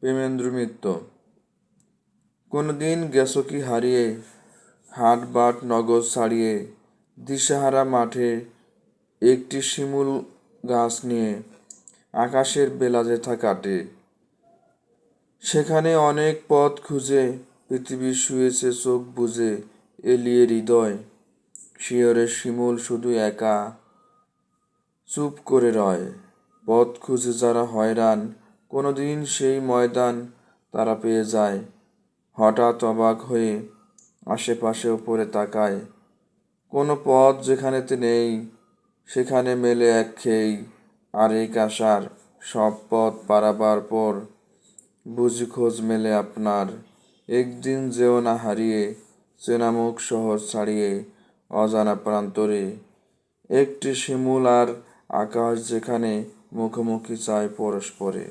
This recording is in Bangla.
প্রেমেন্দ্র মিত্র। কোনদিন গেছো কি হারিয়ে, হাট বাট নগর ছাড়িয়ে, দিশাহারা মাঠে একটি শিমুল গাছ নিয়ে আকাশের বেলা যেথা কাটে। সেখানে অনেক পথ খুঁজে পৃথিবী শুয়েছে চোখ বুজে, এলিয়ে হৃদয় শিয়রে শিমুল শুধু একা চুপ করে রয়। পথ খুঁজে যারা হয়রান, কোনোদিন সেই ময়দান তারা পেয়ে যায়। হঠাৎ অবাক হয়ে আশেপাশে ওপরে তাকায়, কোনো পথ যেখানেতে নেই সেখানে মেলে একঘেয়েই। আর এক আশার সব পথ পারাবার পর বুঝি খোঁজ মেলে আপনার। একদিন যেও না হারিয়ে চেনামুখ শহর ছাড়িয়ে, অজানা প্রান্তরে একটি শিমুল আর আকাশ যেখানে মুখোমুখি চায় পরস্পরে।